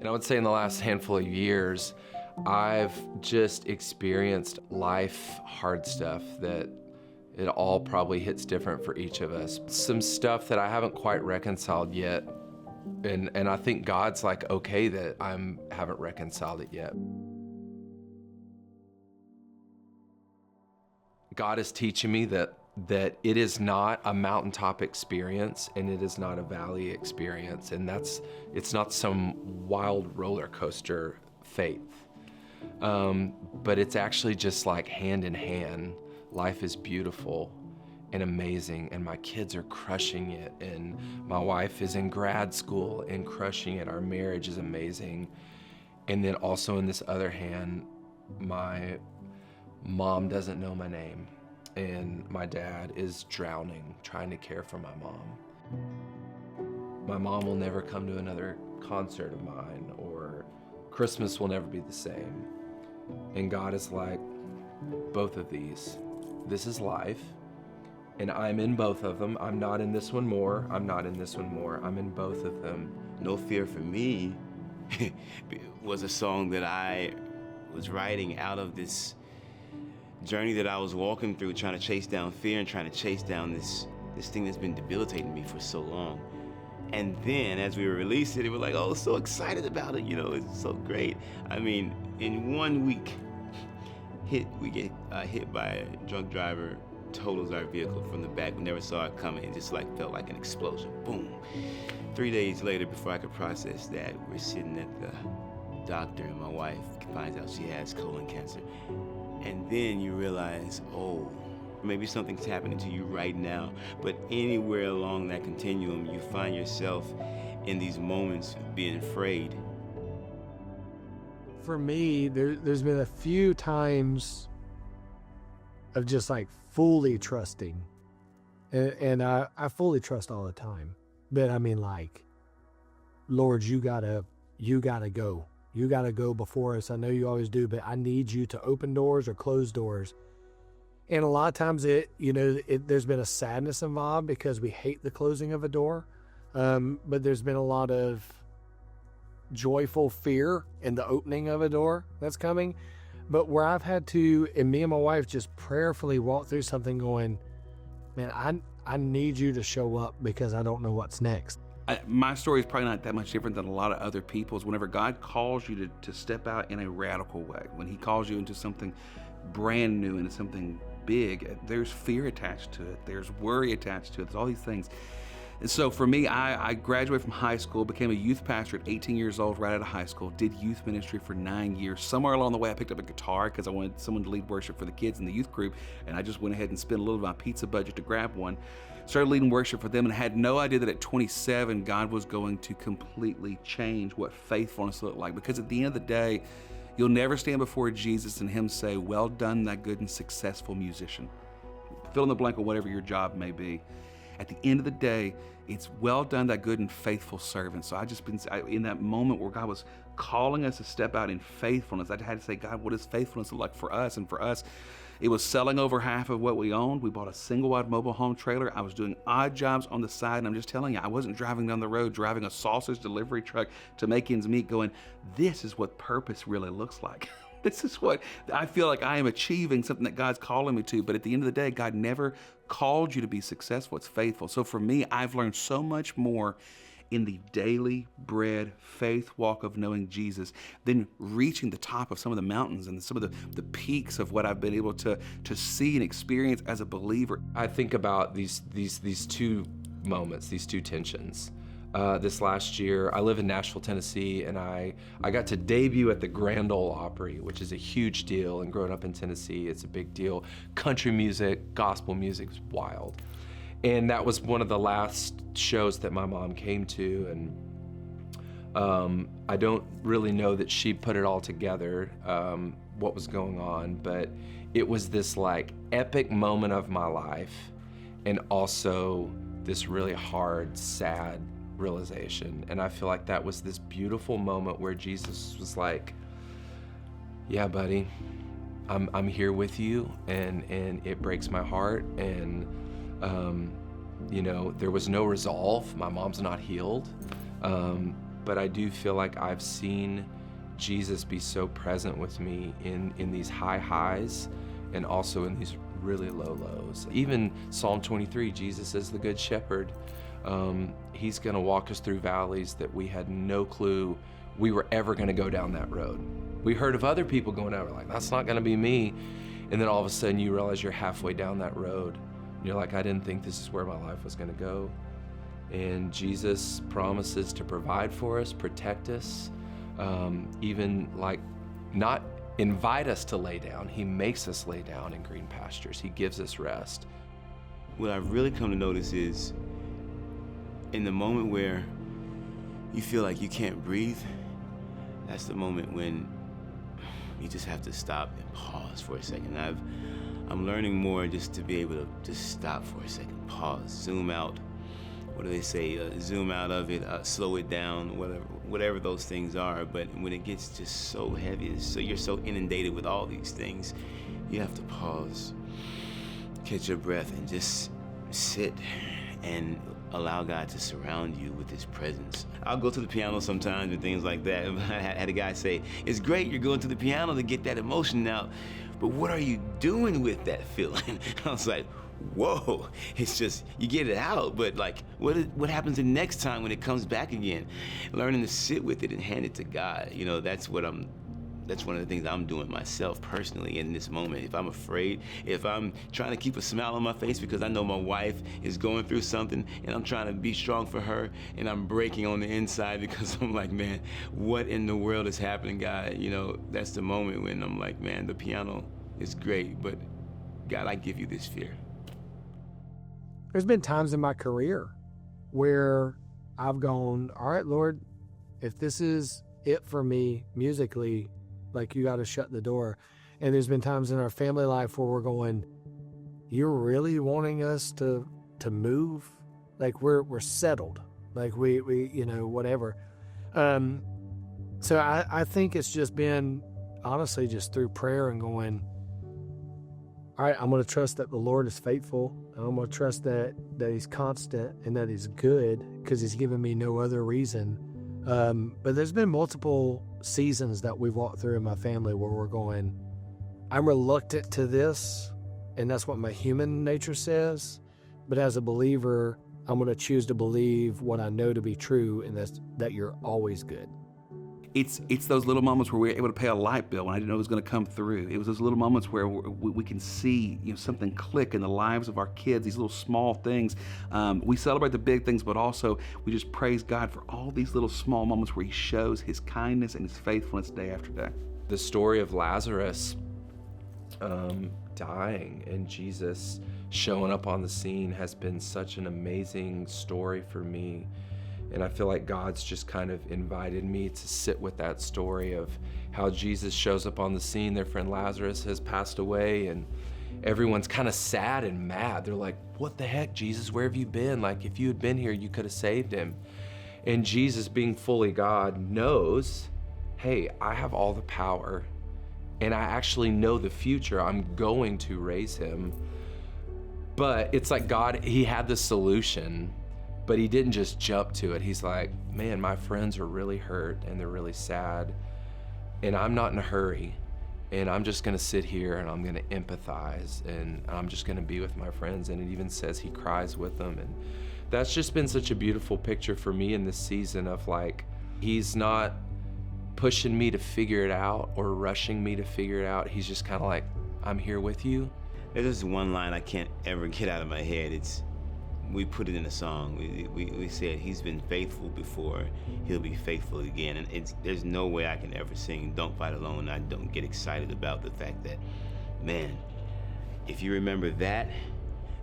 And I would say in the last handful of years, I've just experienced life hard stuff that it all probably hits different for each of us. Some stuff that I haven't quite reconciled yet. And I think God's like, okay that I haven't reconciled it yet. God is teaching me that it is not a mountaintop experience and it is not a valley experience. And it's not some wild roller coaster faith. But it's actually just like hand in hand. Life is beautiful and amazing, and my kids are crushing it, and my wife is in grad school and crushing it. Our marriage is amazing. And then also in this other hand, my mom doesn't know my name, and my dad is drowning trying to care for my mom. My mom will never come to another concert of mine, or Christmas will never be the same. And God is like, both of these. This is life, and I'm in both of them. I'm not in this one more. I'm not in this one more. I'm in both of them. No Fear for me was a song that I was writing out of this journey that I was walking through, trying to chase down fear and trying to chase down this thing that's been debilitating me for so long. And then as we released it, it was like, oh, so excited about it, it's so great. I mean, in 1 week, we get hit by a drunk driver, totals our vehicle from the back. We never saw it coming. It just felt like an explosion. Boom. 3 days later, before I could process that, we're sitting at the doctor, and my wife finds out she has colon cancer. And then you realize, oh, maybe something's happening to you right now. But anywhere along that continuum, you find yourself in these moments of being afraid. For me, there's been a few times of just fully trusting. And I fully trust all the time. But I mean, Lord, you gotta go. You gotta go before us. I know you always do, but I need you to open doors or close doors. And a lot of times there's been a sadness involved because we hate the closing of a door. But there's been a lot of joyful fear in the opening of a door that's coming. But where I've had to, and me and my wife just prayerfully walk through something going, man, I need you to show up because I don't know what's next. My story is probably not that much different than a lot of other people's. Whenever God calls you to step out in a radical way, when he calls you into something brand new, into something big, there's fear attached to it. There's worry attached to it. There's all these things. And so for me, I graduated from high school, became a youth pastor at 18 years old, right out of high school, did youth ministry for 9 years. Somewhere along the way, I picked up a guitar because I wanted someone to lead worship for the kids in the youth group, and I just went ahead and spent a little of my pizza budget to grab one. Started leading worship for them and had no idea that at 27, God was going to completely change what faithfulness looked like. Because at the end of the day, you'll never stand before Jesus and him say, well done, thy good and successful musician. Fill in the blank of whatever your job may be. At the end of the day, it's well done, thy good and faithful servant. So in that moment where God was calling us to step out in faithfulness, I had to say, God, what does faithfulness look like for us? And for us, it was selling over half of what we owned. We bought a single-wide mobile home trailer. I was doing odd jobs on the side, and I'm just telling you, I wasn't driving down the road, driving a sausage delivery truck to make ends meet going, this is what purpose really looks like. This is what I feel like I am achieving, something that God's calling me to. But at the end of the day, God never called you to be successful. It's faithful. So for me, I've learned so much more in the daily bread faith walk of knowing Jesus than reaching the top of some of the mountains and some of the peaks of what I've been able to see and experience as a believer. I think about these two moments, these two tensions. This last year, I live in Nashville, Tennessee, and I got to debut at the Grand Ole Opry, which is a huge deal. And growing up in Tennessee, it's a big deal. Country music, gospel music is wild. And that was one of the last shows that my mom came to. And I don't really know that she put it all together, what was going on, but it was this epic moment of my life, and also this really hard, sad realization. And I feel like that was this beautiful moment where Jesus was like, yeah, buddy, I'm here with you, and it breaks my heart. And there was no resolve. My mom's not healed. but I do feel like I've seen Jesus be so present with me in these high highs and also in these really low lows. Even Psalm 23, Jesus is the good shepherd. He's gonna walk us through valleys that we had no clue we were ever gonna go down that road. We heard of other people going out, we're like, that's not gonna be me. And then all of a sudden you realize you're halfway down that road. And you're like, I didn't think this is where my life was gonna go. And Jesus promises to provide for us, protect us, even like not invite us to lay down. He makes us lay down in green pastures. He gives us rest. What I've really come to notice is in the moment where you feel like you can't breathe, that's the moment when you just have to stop and pause for a second. I'm learning more just to be able to just stop for a second, pause, zoom out. What do they say? Zoom out of it, slow it down, whatever those things are. But when it gets just so heavy, so you're so inundated with all these things, you have to pause, catch your breath, and just sit and allow God to surround you with his presence. I'll go to the piano sometimes and things like that. I had a guy say, it's great you're going to the piano to get that emotion out, but what are you doing with that feeling? I was like, whoa, it's just, you get it out, but like, what happens the next time when it comes back again? Learning to sit with it and hand it to God. You know, that's one of the things I'm doing myself personally in this moment. If I'm afraid, if I'm trying to keep a smile on my face because I know my wife is going through something and I'm trying to be strong for her and I'm breaking on the inside because I'm like, man, what in the world is happening, God? You know, that's the moment when I'm like, man, the piano is great, but God, I give you this fear. There's been times in my career where I've gone, all right, Lord, if this is it for me musically, like you got to shut the door. And there's been times in our family life where we're going, you're really wanting us to move? Like we're settled, like we you know, whatever. So I think it's just been honestly just through prayer and going, all right, I'm going to trust that the Lord is faithful. I'm going to trust that he's constant and that he's good because he's given me no other reason. But there's been multiple seasons that we've walked through in my family where we're going, I'm reluctant to this, and that's what my human nature says. But as a believer, I'm going to choose to believe what I know to be true, and that's that you're always good. It's those little moments where we're able to pay a light bill when I didn't know it was going to come through. It was those little moments where we can see, you know, something click in the lives of our kids, these little small things. We celebrate the big things, but also we just praise God for all these little small moments where he shows his kindness and his faithfulness day after day. The story of Lazarus dying and Jesus showing up on the scene has been such an amazing story for me. And I feel like God's just kind of invited me to sit with that story of how Jesus shows up on the scene. Their friend Lazarus has passed away and everyone's kind of sad and mad. They're like, what the heck, Jesus, where have you been? Like, if you had been here, you could have saved him. And Jesus, being fully God, knows, hey, I have all the power and I actually know the future. I'm going to raise him. But it's like God, he had the solution. But he didn't just jump to it. He's like, man, my friends are really hurt and they're really sad. And I'm not in a hurry. And I'm just gonna sit here and I'm gonna empathize and I'm just gonna be with my friends. And it even says he cries with them. And that's just been such a beautiful picture for me in this season of like, he's not pushing me to figure it out or rushing me to figure it out. He's just kind of like, I'm here with you. There's this one line I can't ever get out of my head. We put it in a song. We said he's been faithful before, he'll be faithful again. And there's no way I can ever sing Don't Fight Alone. I don't get excited about the fact that, man, if you remember that,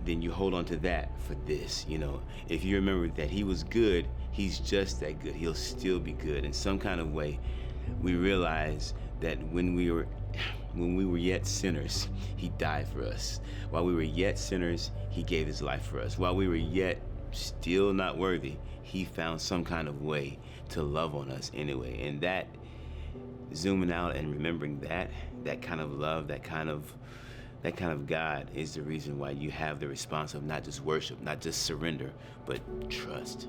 then you hold on to that for this, you know. If you remember that he was good, he's just that good. He'll still be good. In some kind of way, we realize that when we were yet sinners, he died for us. While we were yet sinners, he gave his life for us. While we were yet still not worthy, he found some kind of way to love on us anyway. And that, zooming out and remembering that kind of love, that kind of God is the reason why you have the response of not just worship, not just surrender, but trust.